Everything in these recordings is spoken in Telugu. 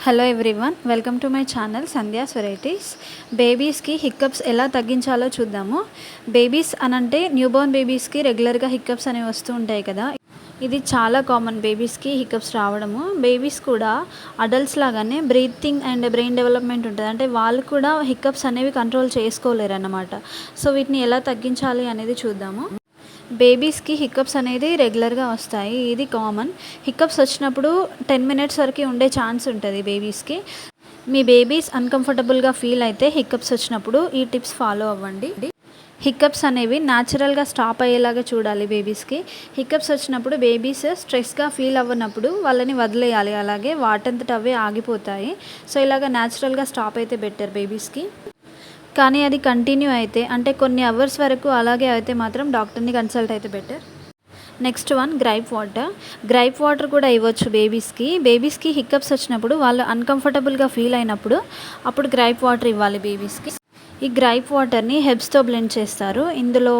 Hello everyone, welcome to my channel Sandhya's varieties. బేబీస్కి హిక్కప్స్ ఎలా తగ్గించాలో చూద్దాము. బేబీస్ అనంటే న్యూబోర్న్ బేబీస్కి రెగ్యులర్గా హిక్కప్స్ అనేవి వస్తూ ఉంటాయి కదా. ఇది చాలా కామన్ బేబీస్కి హిక్కప్స్ రావడము. బేబీస్ కూడా అడల్ట్స్ లాగానే బ్రీతింగ్ అండ్ బ్రెయిన్ డెవలప్మెంట్ ఉంటుంది, అంటే వాళ్ళు కూడా హిక్కప్స్ అనేవి కంట్రోల్ చేసుకోలేరు అన్నమాట. సో వీటిని ఎలా తగ్గించాలి అనేది చూద్దాము. బేబీస్కి హిక్కప్స్ అనేది రెగ్యులర్గా వస్తాయి, ఇది కామన్. హిక్కప్స్ వచ్చినప్పుడు 10 మినిట్స్ వరకు ఉండే ఛాన్స్ ఉంటుంది బేబీస్కి. మీ బేబీస్ అన్కంఫర్టబుల్గా ఫీల్ అయితే హిక్కప్స్ వచ్చినప్పుడు ఈ టిప్స్ ఫాలో అవ్వండి. హిక్కప్స్ అనేవి న్యాచురల్గా స్టాప్ అయ్యేలాగా చూడాలి బేబీస్కి. హిక్కప్స్ వచ్చినప్పుడు బేబీస్ స్ట్రెస్గా ఫీల్ అవ్వనప్పుడు వాళ్ళని వదిలేయాలి, అలాగే వాటంతట అవే ఆగిపోతాయి. సో ఇలాగ న్యాచురల్గా స్టాప్ అయితే బెటర్ బేబీస్కి. కానీ అది కంటిన్యూ అయితే, అంటే కొన్ని అవర్స్ వరకు అలాగే అయితే మాత్రం డాక్టర్ని కన్సల్ట్ అయితే better. Next one, gripe water. Gripe water కూడా ఇవ్వచ్చు బేబీస్కి హిక్కప్స్ వచ్చినప్పుడు వాళ్ళు అన్కంఫర్టబుల్గా ఫీల్ అయినప్పుడు అప్పుడు గ్రైప్ వాటర్ ఇవ్వాలి బేబీస్కి. ఈ గ్రైప్ వాటర్ని హెర్బ్స్తో బ్లెండ్ చేస్తారు. ఇందులో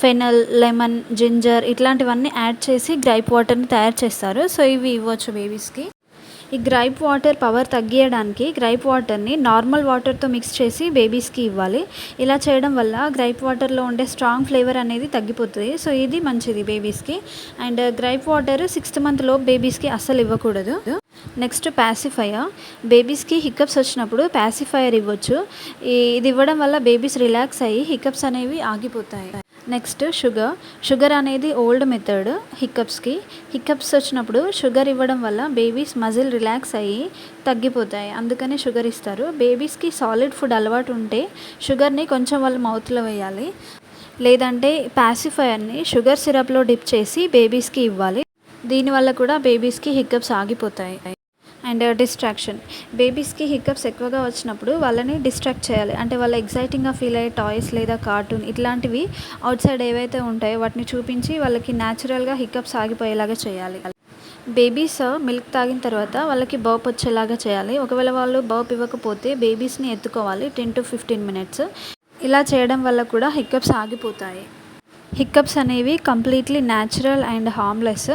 ఫెనల్, లెమన్, జింజర్ ఇట్లాంటివన్నీ యాడ్ చేసి గ్రైప్ వాటర్ని తయారు చేస్తారు. సో ఇవి ఇవ్వచ్చు బేబీస్కి. ఈ గ్రైప్ వాటర్ పవర్ తగ్గియడానికి గ్రైప్ వాటర్ని నార్మల్ వాటర్తో మిక్స్ చేసి బేబీస్కి ఇవ్వాలి. ఇలా చేయడం వల్ల గ్రైప్ వాటర్లో ఉండే స్ట్రాంగ్ ఫ్లేవర్ అనేది తగ్గిపోతుంది. సో ఇది మంచిది బేబీస్కి. అండ్ గ్రైప్ వాటర్ 6th మంత్లో బేబీస్కి అస్సలు ఇవ్వకూడదు. Next, pacifier. బేబీస్కి హిక్కప్స్ వచ్చినప్పుడు పాసిఫైయర్ ఇవ్వచ్చు. ఇది ఇవ్వడం వల్ల బేబీస్ రిలాక్స్ అయ్యి హిక్కప్స్ అనేవి ఆగిపోతాయి. నెక్స్ట్, షుగర్ అనేది ఓల్డ్ మెథడ్ హిక్కప్స్కి. హిక్కప్స్ వచ్చినప్పుడు షుగర్ ఇవ్వడం వల్ల బేబీస్ మజిల్ రిలాక్స్ అయ్యి తగ్గిపోతాయి, అందుకని షుగర్ ఇస్తారు. బేబీస్కి సాలిడ్ ఫుడ్ అలవాటు ఉంటే షుగర్ని కొంచెం వాళ్ళ మౌత్లో వేయాలి, లేదంటే పాసిఫైయర్ని షుగర్ సిరప్లో డిప్ చేసి బేబీస్కి ఇవ్వాలి. దీనివల్ల కూడా బేబీస్కి హిక్కప్స్ ఆగిపోతాయి. And distraction. బేబీస్కి హిక్కప్స్ ఎక్కువగా వచ్చినప్పుడు వాళ్ళని డిస్ట్రాక్ట్ చేయాలి, అంటే వాళ్ళ ఎగ్జైటింగ్గా ఫీల్ అయ్యే టాయ్స్ లేదా కార్టూన్ ఇట్లాంటివి అవుట్ సైడ్ ఏవైతే ఉంటాయో వాటిని చూపించి వాళ్ళకి న్యాచురల్గా హిక్కప్స్ ఆగిపోయేలాగా చేయాలి. బేబీస్ మిల్క్ తాగిన తర్వాత వాళ్ళకి బర్ప్ వచ్చేలాగా చేయాలి. ఒకవేళ వాళ్ళు బర్ప్ ఇవ్వకపోతే బేబీస్ని ఎత్తుకోవాలి 10 to 15 మినిట్స్. ఇలా చేయడం వల్ల కూడా హిక్కప్స్ ఆగిపోతాయి. హిక్కప్స్ అనేవి కంప్లీట్లీ న్యాచురల్ అండ్ హార్మ్లెస్.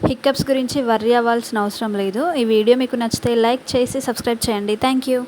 హిక్కప్స్ గురించి వర్రీ అవ్వాల్సిన అవసరం లేదు. ఈ వీడియో మీకు నచ్చితే లైక్ చేసి సబ్స్క్రైబ్ చేయండి. Thank you.